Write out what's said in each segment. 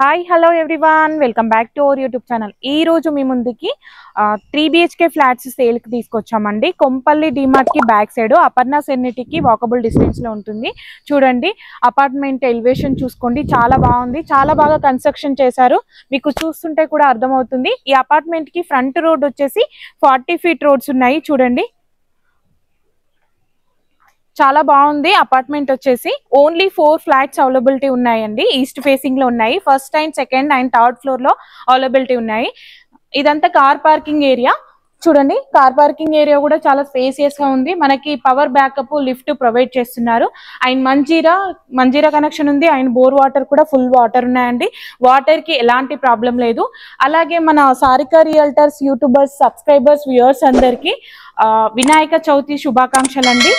Hi hello everyone welcome back to our YouTube channel. ఈ రోజు మీ ముందుకి 3 BHK ఫ్లాట్స్ సేల్కి తీసుకొచ్చామండి. కొంపల్లి డిమార్ట్కి బ్యాక్ సైడ్ అపర్ణ సెర్నిటీకి వాకబుల్ డిస్టెన్స్లో ఉంటుంది. చూడండి, అపార్ట్మెంట్ ఎలివేషన్ చూసుకోండి, చాలా బాగుంది, చాలా బాగా కన్స్ట్రక్షన్ చేశారు. మీకు చూస్తుంటే కూడా అర్థమవుతుంది. ఈ అపార్ట్మెంట్కి ఫ్రంట్ రోడ్ వచ్చేసి 40 feet రోడ్స్ ఉన్నాయి. చూడండి, చాలా బాగుంది. అపార్ట్మెంట్ వచ్చేసి ఓన్లీ 4 ఫ్లాట్స్ అవైలబిలిటీ ఉన్నాయండి. ఈస్ట్ ఫేసింగ్ లో ఉన్నాయి. First and second and third floor లో అవైలబిలిటీ ఉన్నాయి. ఇదంతా కార్ పార్కింగ్ ఏరియా. చూడండి, కార్ పార్కింగ్ ఏరియా కూడా చాలా స్పేసియస్ గా ఉంది. మనకి పవర్ బ్యాకప్, లిఫ్ట్ ప్రొవైడ్ చేస్తున్నారు. అండ్ మంజీరా కనెక్షన్ ఉంది. అండ్ బోర్ వాటర్ కూడా ఫుల్ వాటర్ ఉన్నాయండి. వాటర్ కి ఎలాంటి ప్రాబ్లం లేదు. అలాగే మన Sarika realtors YouTubers subscribers viewers అందరికి వినాయక చవితి శుభాకాంక్షలు అండి.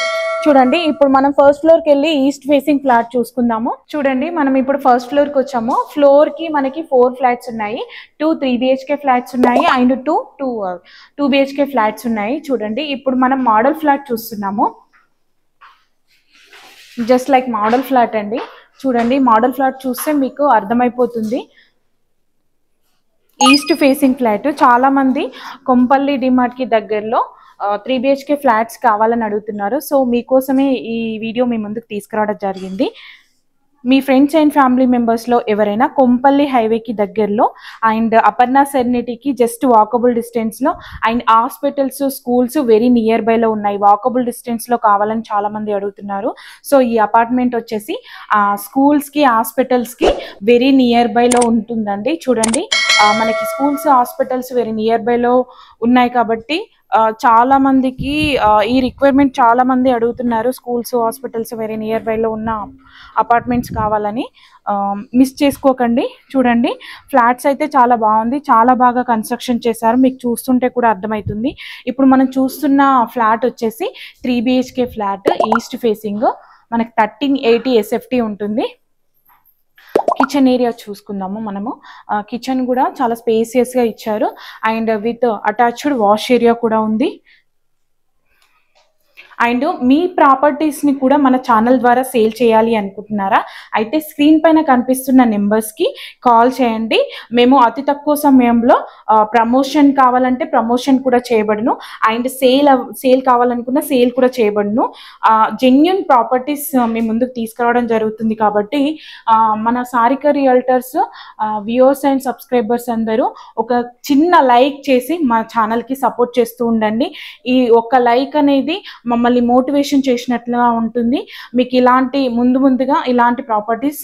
చూడండి, ఇప్పుడు మనం ఫస్ట్ ఫ్లోర్ కి వెళ్ళి ఈస్ట్ ఫేసింగ్ ఫ్లాట్ చూసుకుందాము. చూడండి, మనం ఇప్పుడు ఫస్ట్ ఫ్లోర్ కి వచ్చాము. ఫ్లోర్ కి మనకి 4 ఫ్లాట్స్ ఉన్నాయి. 2 3 BHK ఫ్లాట్స్ ఉన్నాయి అండ్ 2 BHK ఫ్లాట్స్ ఉన్నాయి. చూడండి, ఇప్పుడు మనం మోడల్ ఫ్లాట్ చూస్తున్నాము. జస్ట్ లైక్ మోడల్ ఫ్లాట్ అండి. చూడండి, మోడల్ ఫ్లాట్ చూస్తే మీకు అర్థమైపోతుంది. East facing flat. చాలా మంది కొంపల్లి డిమార్ట్ కి దగ్గరలో 3 BHK ఫ్లాట్స్ కావాలని అడుగుతున్నారు. సో మీకోసమే ఈ వీడియో మీ ముందుకు తీసుకురావడం జరిగింది. మీ ఫ్రెండ్స్ అండ్ ఫ్యామిలీ మెంబర్స్లో ఎవరైనా కొంపల్లి హైవేకి దగ్గరలో అండ్ అపర్ణ సెర్నిటీకి జస్ట్ వాకబుల్ డిస్టెన్స్లో and hospitals, schools very near బైలో ఉన్నాయి. వాకబుల్ డిస్టెన్స్లో కావాలని చాలామంది అడుగుతున్నారు. సో ఈ అపార్ట్మెంట్ వచ్చేసి స్కూల్స్కి, హాస్పిటల్స్కి వెరీ నియర్ బైలో ఉంటుందండి. చూడండి, మనకి స్కూల్స్, హాస్పిటల్స్ వెరీ నియర్ బైలో ఉన్నాయి కాబట్టి చాలా మందికి ఈ రిక్వైర్మెంట్ చాలా మంది అడుగుతున్నారు. స్కూల్స్, హాస్పిటల్స్ వెరీ నియర్ బైలో ఉన్న అపార్ట్మెంట్స్ కావాలని. మిస్ చేసుకోకండి. చూడండి, ఫ్లాట్స్ అయితే చాలా బాగుంది, చాలా బాగా కన్స్ట్రక్షన్ చేశారు. మీకు చూస్తుంటే కూడా అర్థమవుతుంది. ఇప్పుడు మనం చూస్తున్న ఫ్లాట్ వచ్చేసి 3 BHK ఫ్లాట్, ఈస్ట్ ఫేసింగ్. మనకి 1380 SFT ఉంటుంది. కిచెన్ ఏరియా చూసుకుందాము మనము. కిచెన్ కూడా చాలా స్పేసియస్ గా ఇచ్చారు and with attached wash area కూడా ఉంది. అండ్ మీ ప్రాపర్టీస్ని కూడా మన ఛానల్ ద్వారా సేల్ చేయాలి అనుకుంటున్నారా? అయితే స్క్రీన్ పైన కనిపిస్తున్న నెంబర్స్కి కాల్ చేయండి. మేము అతి తక్కువ సమయంలో ప్రమోషన్ కావాలంటే ప్రమోషన్ కూడా చేయబడును అండ్ సేల్ కావాలనుకున్న సేల్ కూడా చేయబడును. జెన్యూన్ ప్రాపర్టీస్ మీ ముందుకు తీసుకురావడం జరుగుతుంది. కాబట్టి మన Sarika realtors viewers and subscribers అందరూ ఒక చిన్న లైక్ చేసి మా ఛానల్కి సపోర్ట్ చేస్తూ ఉండండి. ఈ ఒక్క లైక్ అనేది మమ్మల్ని మోటివేషన్ చేసినట్లుగా ఉంటుంది. మీకు ముందుగా ఇలాంటి ప్రాపర్టీస్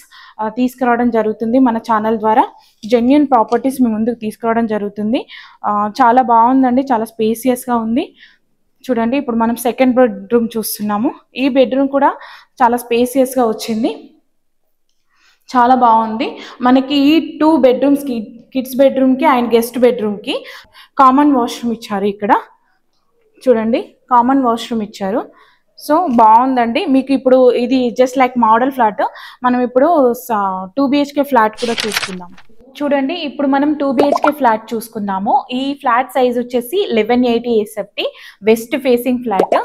తీసుకురావడం జరుగుతుంది. మన ఛానల్ ద్వారా జెన్యూన్ ప్రాపర్టీస్ మీ ముందుకు తీసుకురావడం జరుగుతుంది. చాలా బాగుందండి, చాలా స్పేసియస్గా ఉంది. చూడండి, ఇప్పుడు మనం సెకండ్ బెడ్రూమ్ చూస్తున్నాము. ఈ బెడ్రూమ్ కూడా చాలా స్పేసియస్గా వచ్చింది, చాలా బాగుంది. మనకి ఈ 2 బెడ్రూమ్స్కి, కిడ్స్ బెడ్రూమ్కి అండ్ గెస్ట్ బెడ్రూమ్కి కామన్ వాష్రూమ్ ఇచ్చారు. ఇక్కడ చూడండి, కామన్ వాష్రూమ్ ఇచ్చారు. సో బాగుందండి. మీకు ఇప్పుడు ఇది జస్ట్ లైక్ మోడల్ ఫ్లాట్. మనం ఇప్పుడు 2 BHK ఫ్లాట్ కూడా చూసుకుందాం. చూడండి, ఇప్పుడు మనం 2 BHK ఫ్లాట్ చూసుకుందాము. ఈ ఫ్లాట్ సైజ్ వచ్చేసి 1180 SFT వెస్ట్ ఫేసింగ్ ఫ్లాట్.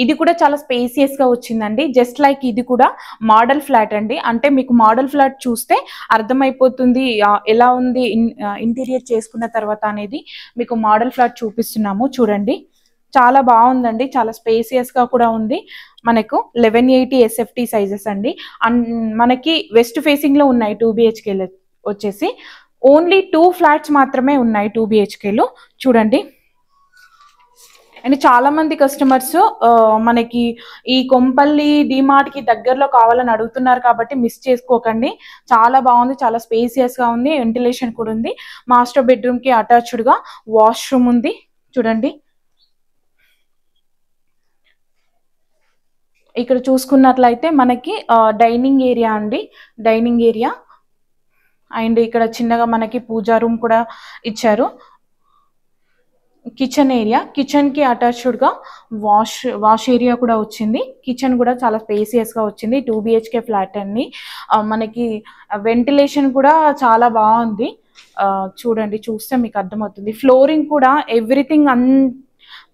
ఇది కూడా చాలా స్పేసియస్ గా వచ్చిందండి. జస్ట్ లైక్ ఇది కూడా మోడల్ ఫ్లాట్ అండి. అంటే మీకు మోడల్ ఫ్లాట్ చూస్తే అర్థమైపోతుంది ఎలా ఉంది ఇంటీరియర్ చేసుకున్న తర్వాత అనేది. మీకు మోడల్ ఫ్లాట్ చూపిస్తున్నాము. చూడండి, చాలా బాగుందండి, చాలా స్పేసియస్ గా కూడా ఉంది. మనకు 1180 SFT సైజెస్ అండి. అండ్ మనకి వెస్ట్ ఫేసింగ్ లో ఉన్నాయి 2 BHK వచ్చేసి. ఓన్లీ 2 ఫ్లాట్స్ మాత్రమే ఉన్నాయి 2 BHKలు. చూడండి, అండ్ చాలా మంది కస్టమర్స్ మనకి ఈ కొంపల్లి డిమార్ట్ కి దగ్గరలో కావాలని అడుగుతున్నారు కాబట్టి మిస్ చేసుకోకండి. చాలా బాగుంది, చాలా స్పేసియస్ గా ఉంది. వెంటిలేషన్ కూడా ఉంది. మాస్టర్ బెడ్రూమ్ కి అటాచ్డ్ గా వాష్రూమ్ ఉంది. చూడండి, ఇక్కడ చూసుకున్నట్లయితే మనకి డైనింగ్ ఏరియా అండి, డైనింగ్ ఏరియా. అండ్ ఇక్కడ చిన్నగా మనకి పూజా రూమ్ కూడా ఇచ్చారు. కిచెన్ ఏరియా, కిచెన్ కి అటాచ్డ్ గా వాష్ ఏరియా కూడా వచ్చింది. కిచెన్ కూడా చాలా స్పేసియస్ గా వచ్చింది. 2 BHK ఫ్లాట్ అండి. మనకి వెంటిలేషన్ కూడా చాలా బాగుంది. చూడండి, చూస్తే మీకు అర్థమవుతుంది. ఫ్లోరింగ్ కూడా ఎవ్రీథింగ్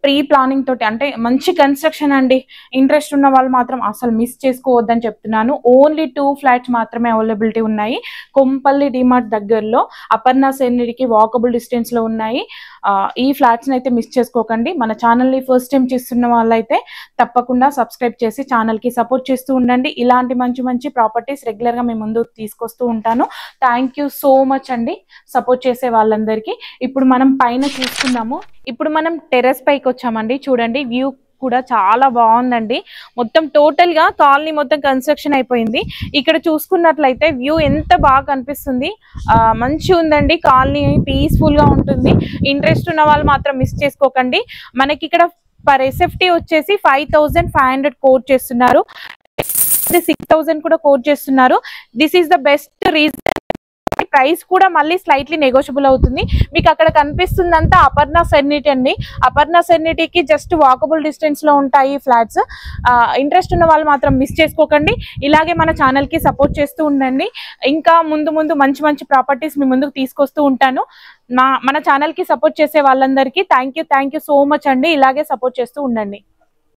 ప్రీ ప్లానింగ్ తోటి, అంటే మంచి కన్స్ట్రక్షన్ అండి. ఇంట్రెస్ట్ ఉన్న వాళ్ళు మాత్రం అసలు మిస్ చేసుకోవద్దని చెప్తున్నాను. ఓన్లీ 2 ఫ్లాట్స్ మాత్రమే అవైలబిలిటీ ఉన్నాయి. కొంపల్లి డిమార్ట్ దగ్గరలో, అపర్ణ సెన్నిడికి వాకబుల్ డిస్టెన్స్ లో ఉన్నాయి. ఈ ఫ్లాట్స్ని అయితే మిస్ చేసుకోకండి. మన ఛానల్ని ఫస్ట్ టైం చూస్తున్న వాళ్ళైతే తప్పకుండా సబ్స్క్రైబ్ చేసి ఛానల్కి సపోర్ట్ చేస్తూ ఉండండి. ఇలాంటి మంచి మంచి ప్రాపర్టీస్ రెగ్యులర్గా మేము ముందు తీసుకొస్తూ ఉంటాను. థ్యాంక్ యూ సో మచ్ అండి సపోర్ట్ చేసే వాళ్ళందరికీ. ఇప్పుడు మనం పైన చూసుకుందాము. ఇప్పుడు మనం టెర్రస్ పైకి వచ్చామండి. చూడండి వ్యూ కూడా చాలా బాగుందండి. మొత్తం టోటల్ గా కాలనీ మొత్తం కన్స్ట్రక్షన్ అయిపోయింది. ఇక్కడ చూసుకున్నట్లయితే వ్యూ ఎంత బాగా కనిపిస్తుంది. మంచి ఉందండి. కాలనీ పీస్ఫుల్ గా ఉంటుంది. ఇంట్రెస్ట్ ఉన్న వాళ్ళు మాత్రం మిస్ చేసుకోకండి. మనకి ఇక్కడ పర్ ఎస్ఎఫ్టీ వచ్చేసి 5,500 కోట్ చేస్తున్నారు. 6,000 కూడా కోట్ చేస్తున్నారు. This is the best reason. Price కూడా మళ్ళీ స్లైట్లీ నెగోషియబుల్ అవుతుంది. మీకు అక్కడ కనిపిస్తుందంతా అపర్ణ సెర్నిటీ అండి. అపర్ణ సెర్నిటీకి జస్ట్ వాకబుల్ డిస్టెన్స్ లో ఉంటాయి ఫ్లాట్స్. ఇంట్రెస్ట్ ఉన్న వాళ్ళు మాత్రం మిస్ చేసుకోకండి. ఇలాగే మన ఛానల్ కి సపోర్ట్ చేస్తూ ఉండండి. ఇంకా ముందు ముందు మంచి మంచి ప్రాపర్టీస్ మీ ముందుకు తీసుకొస్తూ ఉంటాను. మన ఛానల్ కి సపోర్ట్ చేసే వాళ్ళందరికీ థ్యాంక్ యూ సో మచ్ అండి. ఇలాగే సపోర్ట్ చేస్తూ ఉండండి.